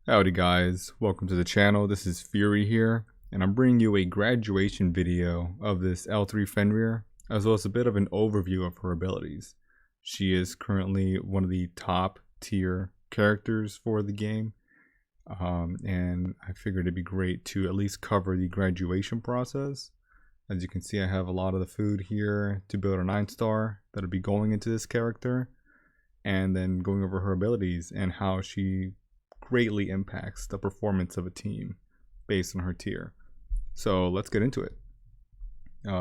Howdy guys, welcome to the channel. This is Fury here, and I'm bringing you a graduation video of this L3 Fenrir, as well as a bit of an overview of her abilities. She is currently one of the top tier characters for the game, and I figured it'd be great to at least cover the graduation process. As you can see, I have a lot of the food here to build a 9-star that'll be going into this character, and then going over her abilities and how she greatly impacts the performance of a team based on her tier. So let's get into it.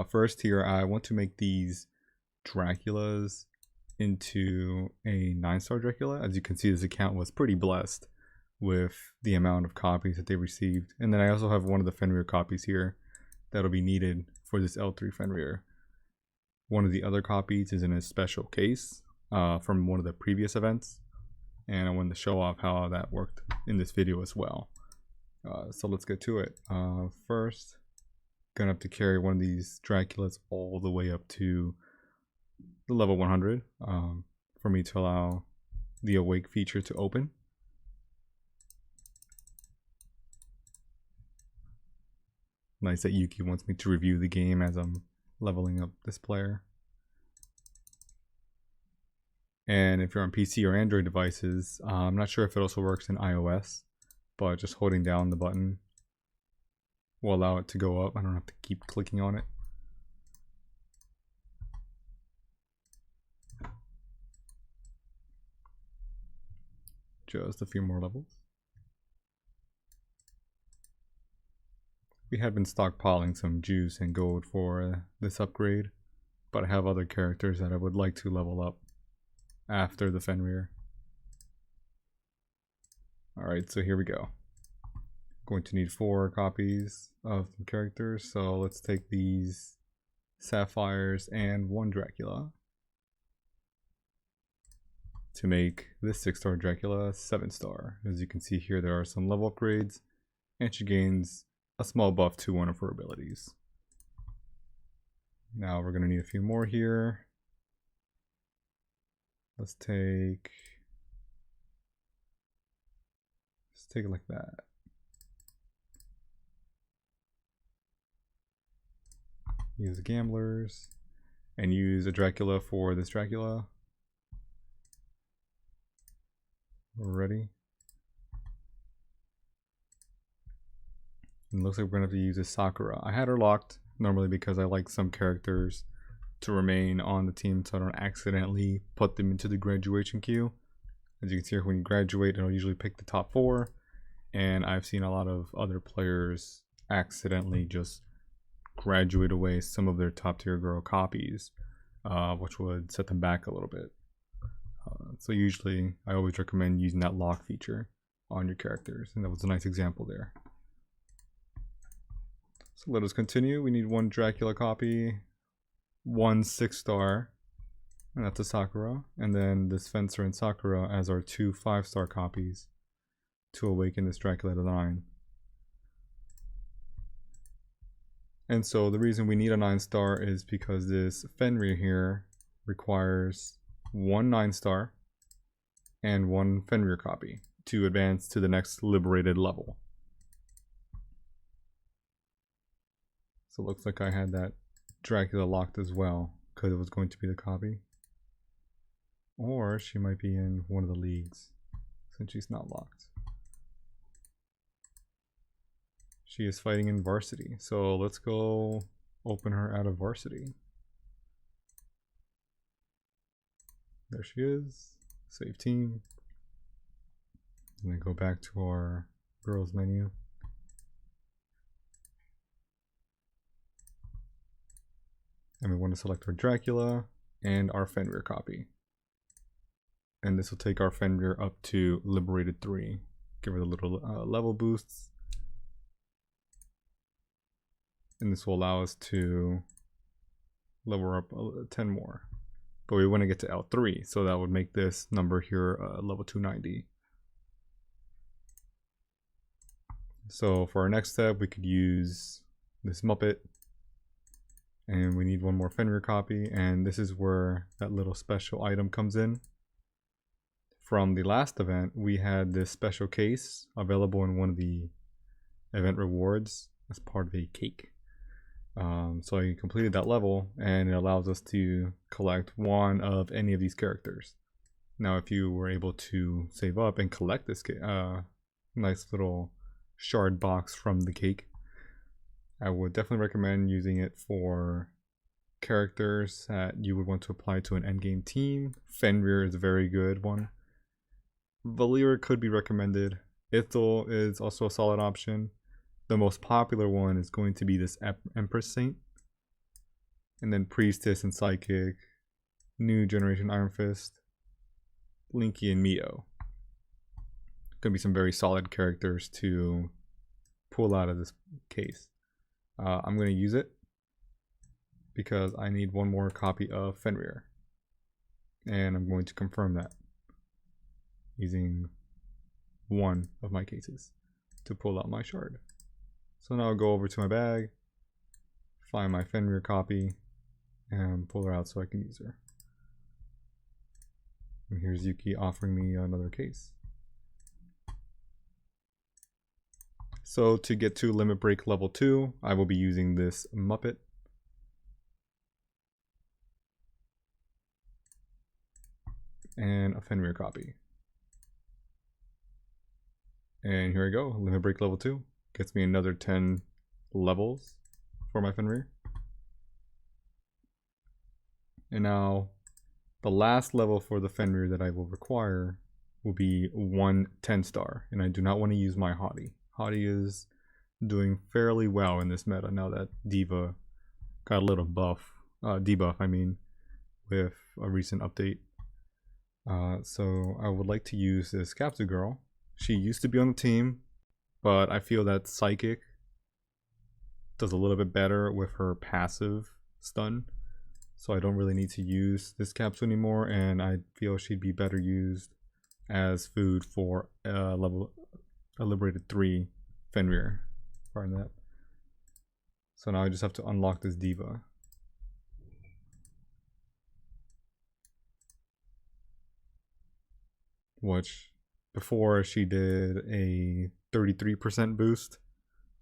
First here, I want to make these Draculas into a 9-star Dracula. As you can see, this account was pretty blessed with the amount of copies that they received. And then I also have one of the Fenrir copies here that'll be needed for this L3 Fenrir. One of the other copies is in a special case from one of the previous events, and I wanted to show off how that worked in this video as well. So let's get to it. First, gonna have to carry one of these Draculas all the way up to the level 100 for me to allow the awake feature to open. Nice that Yuki wants me to review the game as I'm leveling up this player. And if you're on PC or Android devices, I'm not sure if it also works in iOS, but just holding down the button will allow it to go up. I don't have to keep clicking on it. Just a few more levels. We had been stockpiling some juice and gold for this upgrade, but I have other characters that I would like to level up after the Fenrir. Alright, so here we go. Going to need 4 copies of the characters, so let's take these sapphires and 1 Dracula to make this 6-star Dracula 7-star. As you can see here, there are some level upgrades, and she gains a small buff to one of her abilities. Now we're going to need a few more here. Let's take it like that. Use the gamblers and use a Dracula for this Dracula. We're ready. And it looks like we're gonna have to use a Sakura. I had her locked normally because I like some characters to remain on the team so I don't accidentally put them into the graduation queue. As you can see here, when you graduate, it'll usually pick the top 4, and I've seen a lot of other players accidentally just graduate away some of their top tier girl copies, which would set them back a little bit. So usually I always recommend using that lock feature on your characters, and that was a nice example there. So let us continue. We need 1 Dracula copy, 1 6-star, and that's a Sakura, and then this Fencer and Sakura as our 2 5-star copies to awaken this Dracula to 9. And so the reason we need a 9-star is because this Fenrir here requires 1 9-star and 1 Fenrir copy to advance to the next liberated level. So it looks like I had that Dracula locked as well because it was going to be the copy. Or she might be in one of the leagues since she's not locked. She is fighting in varsity, so let's go open her out of varsity. There she is. Save team. And then go back to our girls menu. And we want to select our Dracula and our Fenrir copy. And this will take our Fenrir up to Liberated 3. Give her the little level boosts. And this will allow us to level her up 10 more. But we want to get to L3, so that would make this number here level 290. So for our next step, we could use this Muppet. And we need 1 more Fenrir copy, and this is where that little special item comes in from the last event, we had this special case available in one of the event rewards as part of a cake. So I completed that level, and it allows us to collect one of any of these characters. Now, if you were able to save up and collect this nice little shard box from the cake, I would definitely recommend using it for characters that you would want to apply to an endgame team. Fenrir is a very good one. Valera could be recommended. Ithil is also a solid option. The most popular one is going to be this Empress Saint. And then Priestess and Psychic, New Generation Iron Fist, Linky and Mio. Gonna be some very solid characters to pull out of this case. I'm gonna use it because I need one more copy of Fenrir. And I'm going to confirm that using one of my cases to pull out my shard. So now I'll go over to my bag, find my Fenrir copy, and pull her out so I can use her. And here's Yuki offering me another case. So to get to Limit Break level 2, I will be using this Muppet. And a Fenrir copy. And here I go, Limit Break level 2. Gets me another 10 levels for my Fenrir. And now, the last level for the Fenrir that I will require will be 1 10-star. And I do not want to use my Hottie. Hottie is doing fairly well in this meta now that Diva got a little debuff, I mean, with a recent update. So I would like to use this Capsule Girl. She used to be on the team, but I feel that Psychic does a little bit better with her passive stun. So I don't really need to use this capsule anymore, and I feel she'd be better used as food for a Liberated 3 Fenrir. Pardon that. So now I just have to unlock this Diva. Which, before she did a 33% boost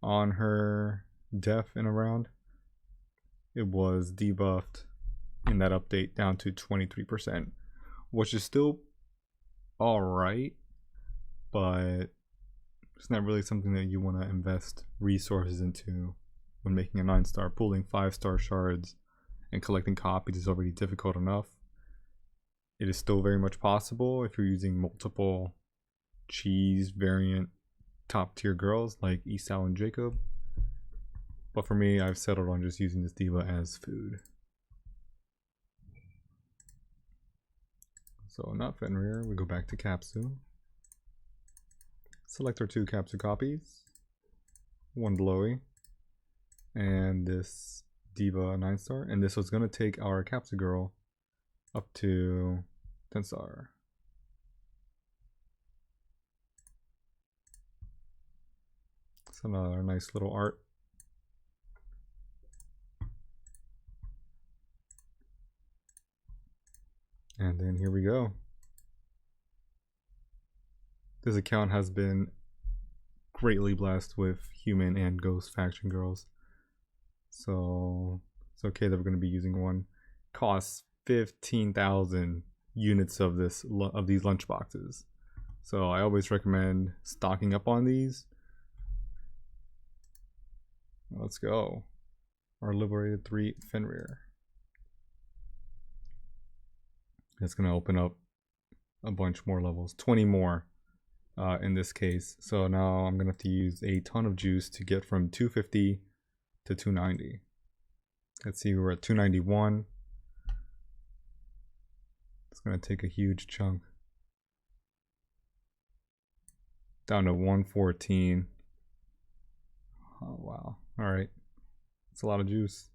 on her def in a round, it was debuffed in that update down to 23%, which is still alright, but it's not really something that you want to invest resources into when making a 9-star. Pulling 5-star shards and collecting copies is already difficult enough. It is still very much possible if you're using multiple cheese variant top tier girls like Esau and Jacob. But for me, I've settled on just using this Diva as food. So not Fenrir, we go back to Capsule. Select our 2 Capsule copies. 1 Blowy. And this Diva 9-star. And this was going to take our Capsule Girl up to 10-star. It's another nice little art. And then here we go. This account has been greatly blessed with human and ghost faction girls. So it's okay that we're going to be using one. Costs 15,000 units of these lunch boxes. So I always recommend stocking up on these. Let's go. Our Liberated 3 Fenrir. It's going to open up a bunch more levels, 20 more in this case. So now I'm going to have to use a ton of juice to get from 250 to 290. Let's see, we're at 291. It's going to take a huge chunk. Down to 114. Oh, wow. All right. That's a lot of juice.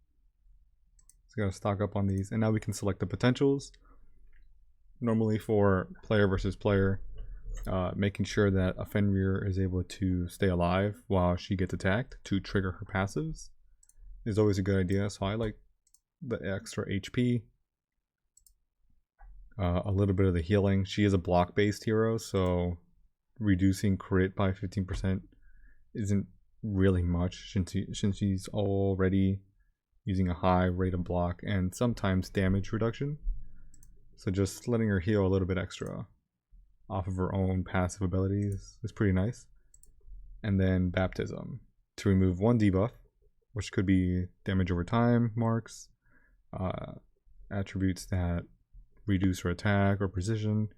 So got to stock up on these. And now we can select the potentials. Normally for player versus player, making sure that a Fenrir is able to stay alive while she gets attacked to trigger her passives is always a good idea. So I like the extra HP. A little bit of the healing. She is a block based hero, so reducing crit by 15% isn't really much since she's already using a high rate of block and sometimes damage reduction. So just letting her heal a little bit extra off of her own passive abilities is pretty nice. And then Baptism to remove one debuff, which could be damage over time marks, attributes that reduce her attack or precision,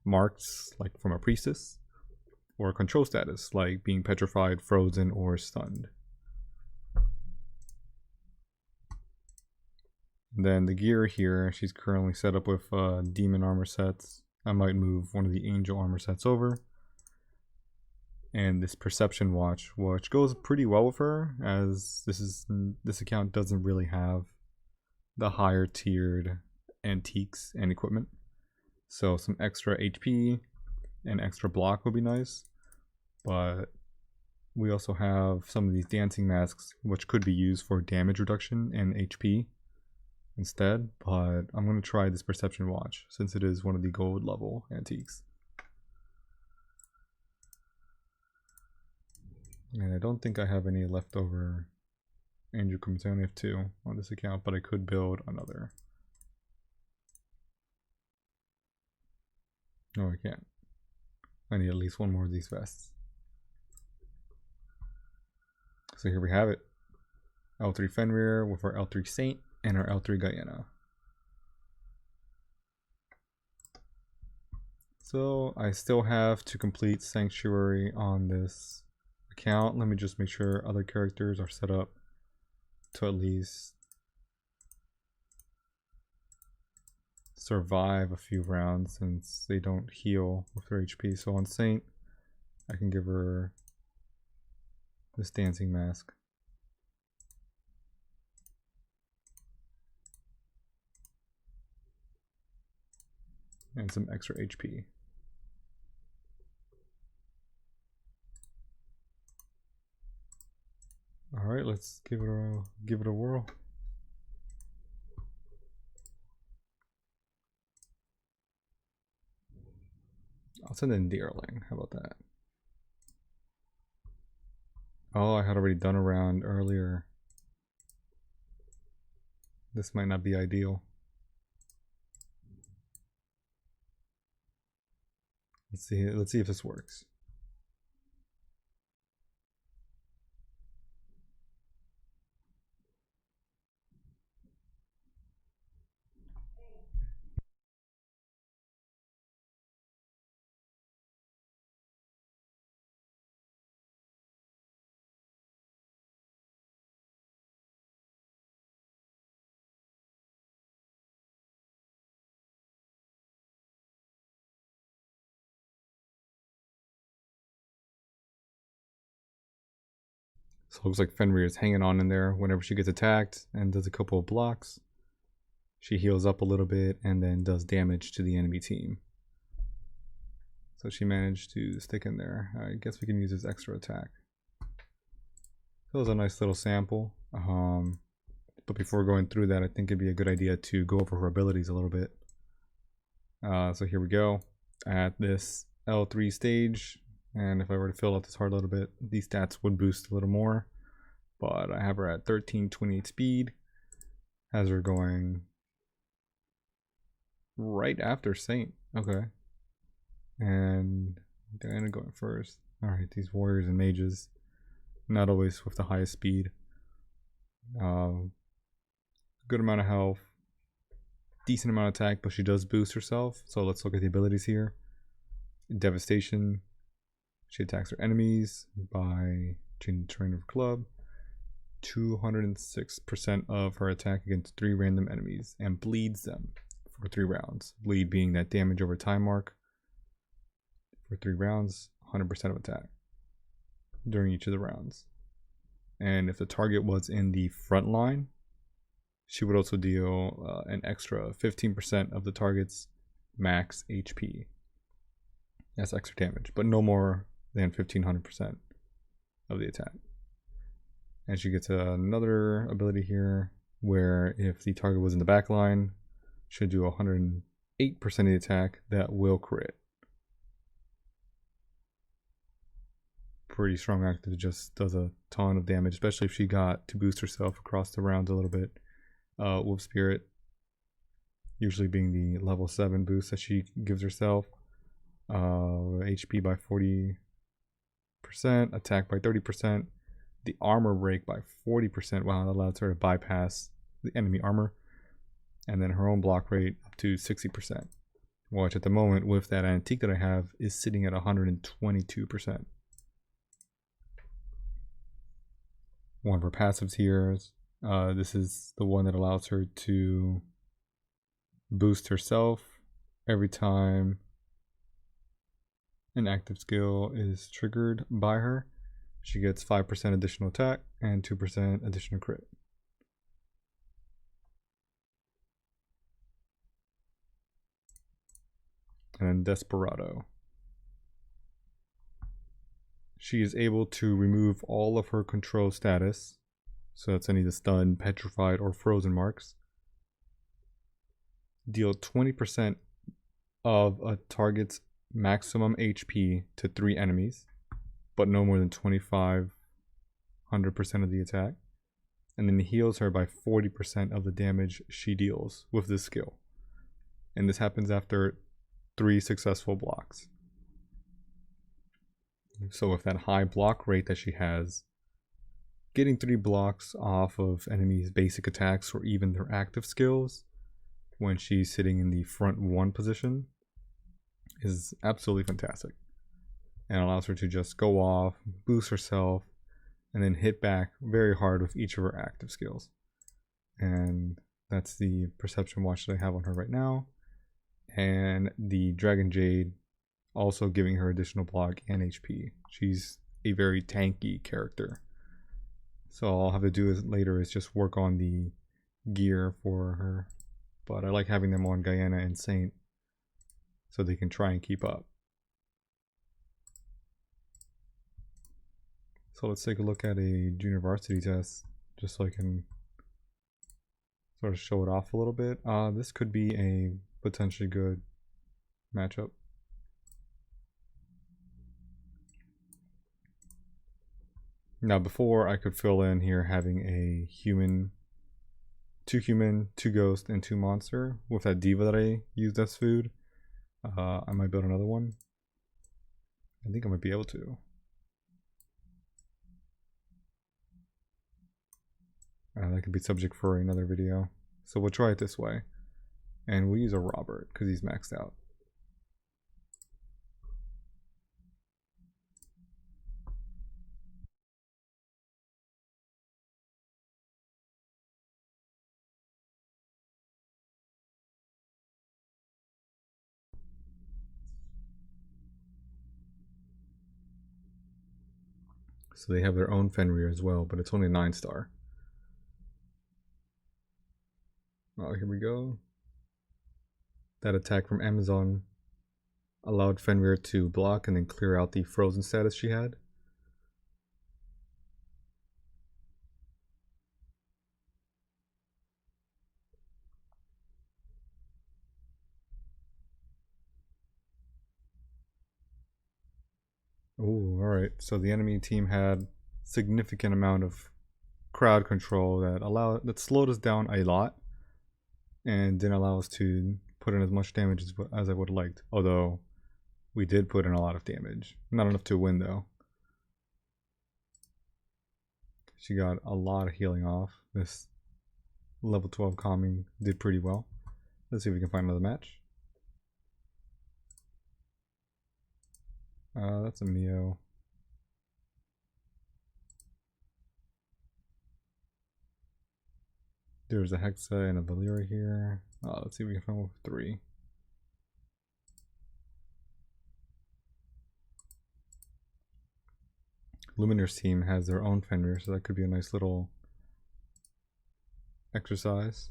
marks like from a priestess, or control status like being petrified, frozen, or stunned. And then the gear here, she's currently set up with demon armor sets. I might move one of the angel armor sets over. And this perception watch, which goes pretty well with her, as this account doesn't really have the higher tiered antiques and equipment. So some extra HP and extra block would be nice. But we also have some of these dancing masks, which could be used for damage reduction and HP instead. But I'm going to try this perception watch since it is one of the gold level antiques. And I don't think I have any leftover angel coins. I only have 2 on this account, but I could build another. No, I can't. I need at least 1 more of these vests. So here we have it. L3 Fenrir with our L3 Saint and our L3 Guyana. So I still have to complete Sanctuary on this account. Let me just make sure other characters are set up to at least survive a few rounds since they don't heal with their HP. So on Saint, I can give her this dancing mask. And some extra HP. All right, let's give it a whirl. I'll send in Deerling. How about that? Oh, I had already done a round earlier. This might not be ideal. Let's see if this works. So it looks like Fenrir is hanging on in there whenever she gets attacked and does a couple of blocks. She heals up a little bit and then does damage to the enemy team. So she managed to stick in there. I guess we can use this extra attack. That was a nice little sample. But before going through that, I think it'd be a good idea to go over her abilities a little bit. So here we go. At this L3 stage, and if I were to fill out this heart a little bit, these stats would boost a little more. But I have her at 1328 speed. Has her going right after Saint. Okay. And Diana going first. Alright, these warriors and mages. Not always with the highest speed. Good amount of health. Decent amount of attack, but she does boost herself. So let's look at the abilities here. Devastation. She attacks her enemies by changing the terrain of her club. 206% of her attack against 3 random enemies and bleeds them for 3 rounds. Bleed being that damage over time mark. For 3 rounds, 100% of attack during each of the rounds. And if the target was in the front line, she would also deal an extra 15% of the target's max HP. That's extra damage, but no more than 1500% of the attack. And she gets another ability here where if the target was in the back line, she'll do 108% 8% of the attack that will crit. Pretty strong active, just does a ton of damage, especially if she got to boost herself across the rounds a little bit. Wolf Spirit, usually being the level 7 boost that she gives herself. HP by 40%, attack by 30%, the armor break by 40%. Wow, that allows her to bypass the enemy armor. And then her own block rate up to 60%. Which at the moment, with that antique that I have, is sitting at 122%. One of her passives here. This is the one that allows her to boost herself every time an active skill is triggered by her. She gets 5% additional attack and 2% additional crit. And then Desperado. She is able to remove all of her control status. So that's any of the stunned, petrified, or frozen marks. Deal 20% of a target's maximum HP to 3 enemies, but no more than 2,500% of the attack. And then heals her by 40% of the damage she deals with this skill. And this happens after 3 successful blocks. So with that high block rate that she has, getting 3 blocks off of enemies' basic attacks or even their active skills when she's sitting in the front 1 position is absolutely fantastic. And allows her to just go off, boost herself, and then hit back very hard with each of her active skills. And that's the Perception Watch that I have on her right now. And the Dragon Jade also giving her additional block and HP. She's a very tanky character. So all I'll have to do later is just work on the gear for her. But I like having them on Guyana and Saint so they can try and keep up. So let's take a look at a junior varsity test just so I can sort of show it off a little bit. This could be a potentially good matchup. Now before I could fill in here having a human, 2 ghost, and 2 monster with that diva that I used as food. I might build another one. I think I might be able to. That could be subject for another video. So we'll try it this way. And we'll use a Robert because he's maxed out. So they have their own Fenrir as well, but it's only a 9-star. Oh, here we go. That attack from Amazon allowed Fenrir to block and then clear out the frozen status she had. Oh, alright. So the enemy team had significant amount of crowd control that slowed us down a lot and didn't allow us to put in as much damage as I would have liked. Although we did put in a lot of damage. Not enough to win though. She got a lot of healing off. This level 12 calming did pretty well. Let's see if we can find another match. That's a Mio. There's a Hexa and a Valyria here. Let's see if we can find one with 3. Luminar's team has their own Fenrir, so that could be a nice little exercise.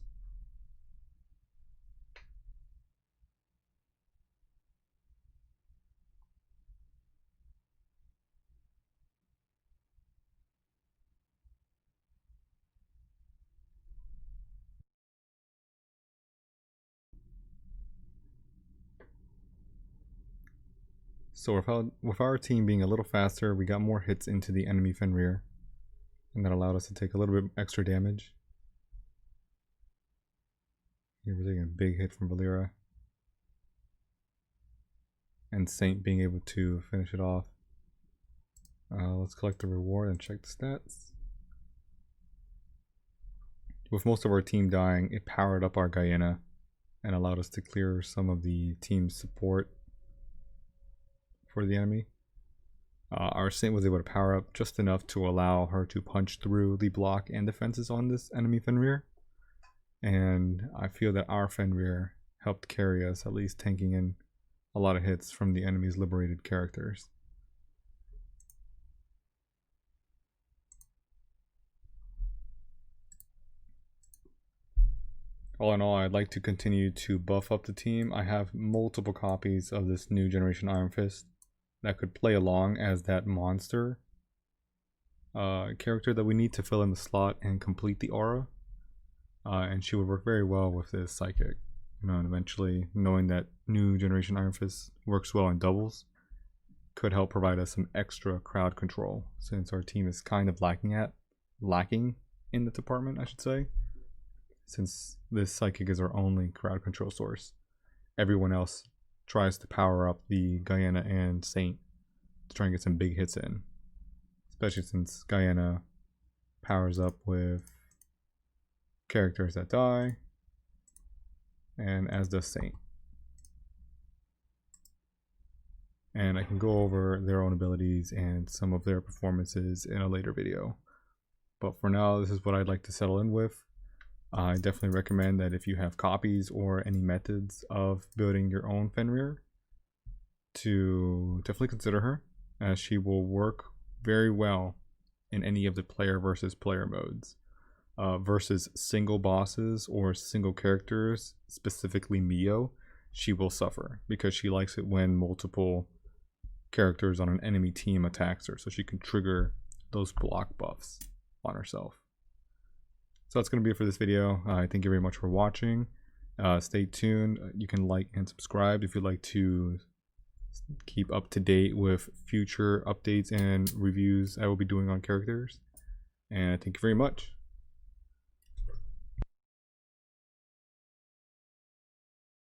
So with our team being a little faster, we got more hits into the enemy Fenrir, and that allowed us to take a little bit extra damage. Here we're taking a big hit from Valera. And Saint being able to finish it off. Let's collect the reward and check the stats. With most of our team dying, it powered up our Guyana and allowed us to clear some of the team's support for the enemy. Our Saint was able to power up just enough to allow her to punch through the block and defenses on this enemy Fenrir. And I feel that our Fenrir helped carry us, at least tanking in a lot of hits from the enemy's liberated characters. All in all, I'd like to continue to buff up the team. I have multiple copies of this new generation Iron Fist that could play along as that monster character that we need to fill in the slot and complete the aura. And she would work very well with this psychic. And eventually, knowing that new generation Iron Fist works well in doubles could help provide us some extra crowd control, since our team is kind of lacking in the department, I should say. Since this psychic is our only crowd control source, everyone else tries to power up the Guyana and Saint to try and get some big hits in, especially since Guyana powers up with characters that die, and as does Saint. And I can go over their own abilities and some of their performances in a later video. But for now, this is what I'd like to settle in with. I definitely recommend that if you have copies or any methods of building your own Fenrir, to definitely consider her, as she will work very well in any of the player versus player modes. Versus single bosses or single characters, specifically Mio, she will suffer because she likes it when multiple characters on an enemy team attacks her, so she can trigger those block buffs on herself. So that's going to be it for this video. Thank you very much for watching. Stay tuned. You can like and subscribe if you'd like to keep up to date with future updates and reviews I will be doing on characters. And thank you very much.